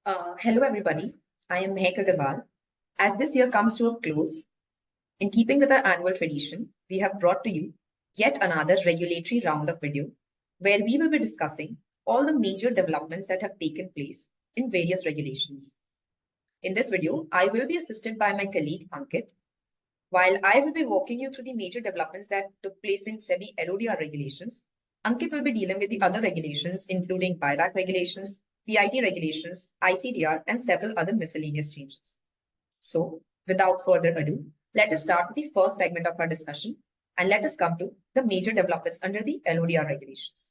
Hello, everybody. I am Mehak Agarwal. As this year comes to a close, in keeping with our annual tradition, we have brought to you yet another regulatory roundup video where we will be discussing all the major developments that have taken place in various regulations. In this video, I will be assisted by my colleague Ankit, while I will be walking you through the major developments that took place in SEBI LODR regulations. Ankit will be dealing with the other regulations, including buyback regulations, PIT regulations, ICDR, and several other miscellaneous changes. So, without further ado, let us start with the first segment of our discussion and let us come to the major developments under the LODR regulations.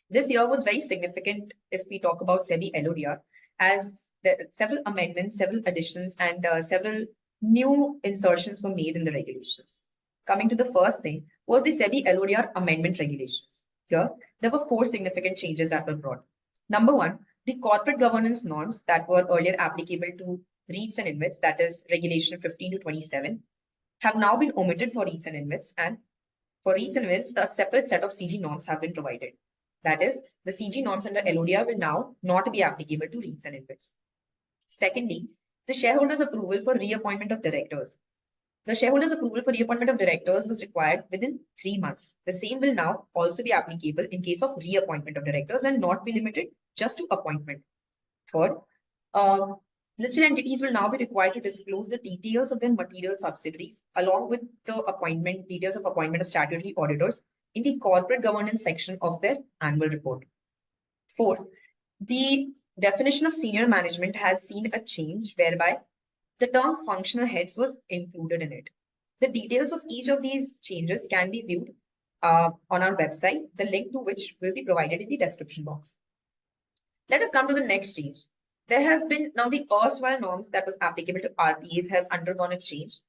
This year was very significant if we talk about SEBI LODR, as several amendments, several additions, and several new insertions were made in the regulations. Coming to the first thing was the SEBI LODR amendment regulations. Here, there were 4 significant changes that were brought. Number 1, the corporate governance norms that were earlier applicable to REITs and InvITs, that is Regulation 15 to 27, have now been omitted for REITs and InvITs, and for REITs and InvITs, a separate set of CG norms have been provided. That is, the CG norms under LODR will now not be applicable to REITs and InvITs. Secondly, the shareholders' approval for reappointment of directors. The shareholders' approval for reappointment of directors was required within 3 months. The same will now also be applicable in case of reappointment of directors and not be limited just to appointment. Third, listed entities will now be required to disclose the details of their material subsidiaries along with the details of appointment of statutory auditors in the corporate governance section of their annual report. Fourth, the definition of senior management has seen a change whereby the term functional heads was included in it. The details of each of these changes can be viewed on our website, the link to which will be provided in the description box. Let us come to the next change. There has been now the erstwhile norms that was applicable to RTAs has undergone a change.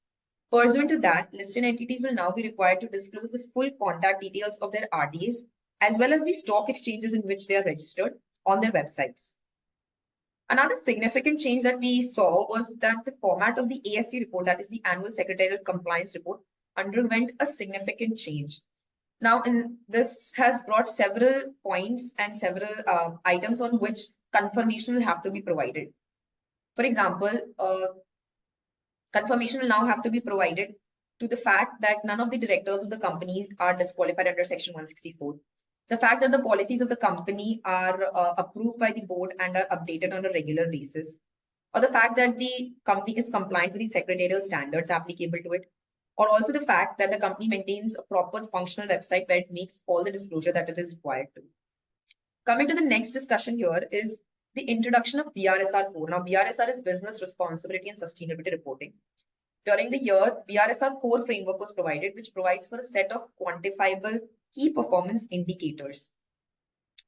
Pursuant to that, listed entities will now be required to disclose the full contact details of their RTAs as well as the stock exchanges in which they are registered on their websites. Another significant change that we saw was that the format of the ASC report, that is the Annual Secretarial Compliance Report, underwent a significant change. Now, this has brought several points and several items on which confirmation will have to be provided. For example, confirmation will now have to be provided to the fact that none of the directors of the company are disqualified under Section 164. The fact that the policies of the company are approved by the board and are updated on a regular basis, or the fact that the company is compliant with the secretarial standards applicable to it, or also the fact that the company maintains a proper functional website where it makes all the disclosure that it is required to. Coming to the next discussion here is the introduction of BRSR 4. Now, BRSR is Business Responsibility and Sustainability Reporting. During the year, BRSR core framework was provided, which provides for a set of quantifiable key performance indicators.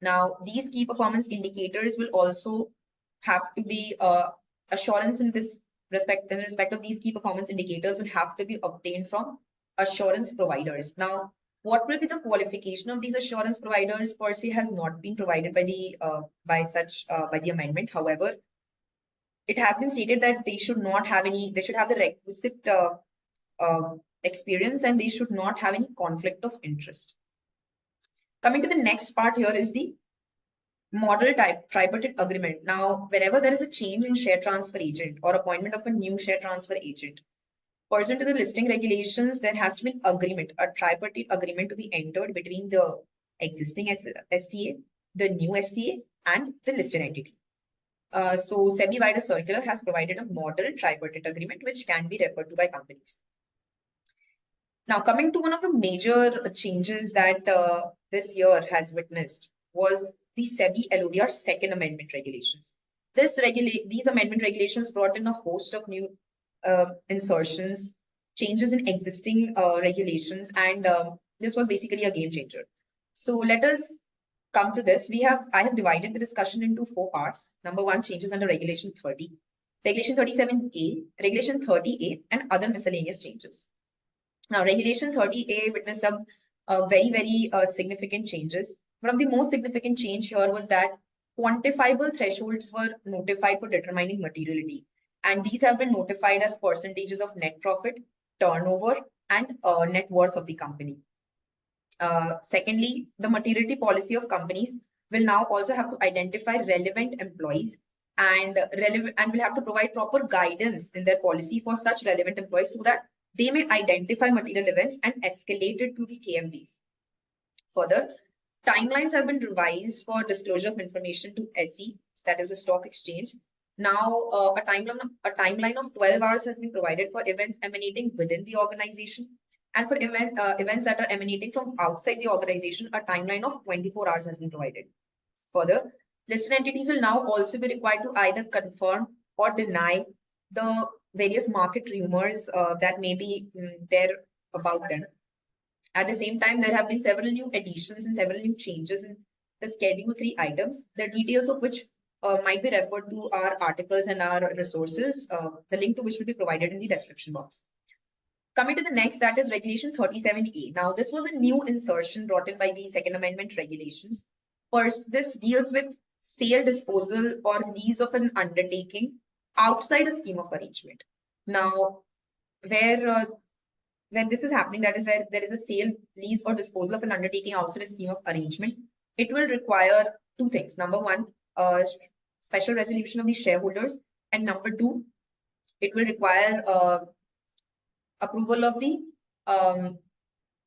Now, these key performance indicators will also have to be assurance in respect of these key performance indicators will have to be obtained from assurance providers. Now, what will be the qualification of these assurance providers per se has not been provided by the amendment. However, it has been stated that they should not have they should have the requisite experience and they should not have any conflict of interest. Coming to the next part here is the model type tripartite agreement. Now, whenever there is a change in share transfer agent or appointment of a new share transfer agent, pursuant to the listing regulations, there has to be an agreement, a tripartite agreement to be entered between the existing STA, the new STA, and the listed entity. So SEBI Wider Circular has provided a model tripartite agreement which can be referred to by companies. Now, coming to one of the major changes that this year has witnessed was the SEBI LODR second amendment regulations. These amendment regulations brought in a host of new insertions, changes in existing regulations, and this was basically a game changer. So let us come to this. I have divided the discussion into 4 parts. Number 1, changes under Regulation 30, Regulation 37A, Regulation 30A, and other miscellaneous changes. Now, Regulation 30A witnessed some very significant changes. One of the most significant change here was that quantifiable thresholds were notified for determining materiality. And these have been notified as percentages of net profit, turnover, and net worth of the company. Secondly, the materiality policy of companies will now also have to identify relevant employees and relevant, and will have to provide proper guidance in their policy for such relevant employees so that they may identify material events and escalate it to the KMPs. Further, timelines have been revised for disclosure of information to SE, that is a stock exchange. Now, a timeline of 12 hours has been provided for events emanating within the organization. And for events that are emanating from outside the organization, a timeline of 24 hours has been provided. Further, listed entities will now also be required to either confirm or deny the various market rumors that may be there about them. At the same time, there have been several new additions and several new changes in the Schedule 3 items, the details of which might be referred to our articles and our resources, the link to which will be provided in the description box. Coming to the next, that is Regulation 37A. Now, this was a new insertion brought in by the Second Amendment regulations. First, this deals with sale, disposal, or lease of an undertaking outside a scheme of arrangement. Now, when this is happening, that is where there is a sale, lease, or disposal of an undertaking outside a scheme of arrangement, it will require two things. Number one, special resolution of the shareholders, and number two, it will require approval of the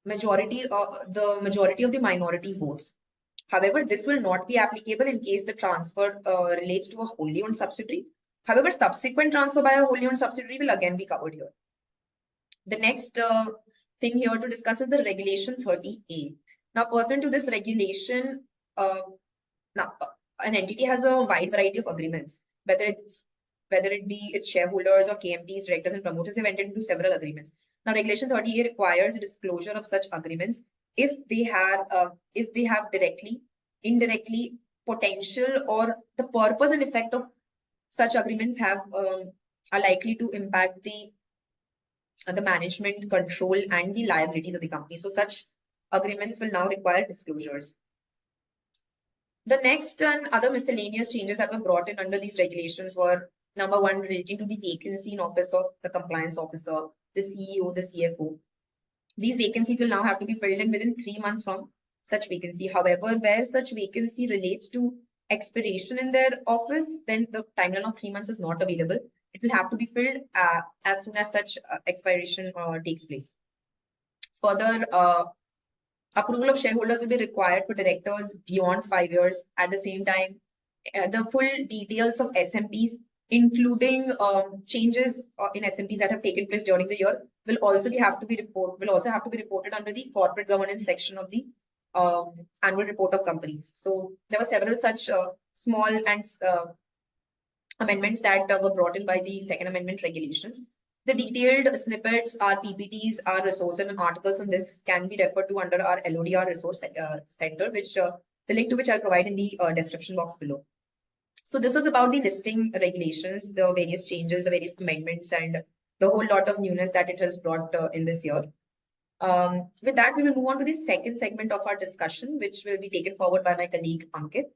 majority of the minority votes. However, this will not be applicable in case the transfer relates to a wholly owned subsidiary. However, subsequent transfer by a wholly owned subsidiary will again be covered here. The next thing here to discuss is the Regulation 30A. Now, pursuant to this regulation, now an entity has a wide variety of agreements, whether it be its shareholders or KMPs, directors, and promoters have entered into several agreements. Now, Regulation 30A requires a disclosure of such agreements if they have directly, indirectly, potential, or the purpose and effect of such agreements are likely to impact the management, control, and the liabilities of the company. So such agreements will now require disclosures. The next and other miscellaneous changes that were brought in under these regulations were, number one, relating to the vacancy in office of the compliance officer, the CEO, the CFO. These vacancies will now have to be filled in within 3 months from such vacancy. However, where such vacancy relates to expiration in their office, then the timeline of 3 months is not available. It will have to be filled as soon as such expiration takes place. Further, approval of shareholders will be required for directors beyond 5 years. At the same time, the full details of SMPs, including changes in SMPs that have taken place during the year, will also have to be reported under the corporate governance section of the annual report of companies. So there were several such small and amendments that were brought in by the Second Amendment regulations. The detailed snippets, our PPTs, our resources and articles on this can be referred to under our LODR resource center, which the link to which I'll provide in the description box below. So this was about the listing regulations, the various changes, the various amendments, and the whole lot of newness that it has brought in this year. With that, we will move on to the second segment of our discussion, which will be taken forward by my colleague Ankit.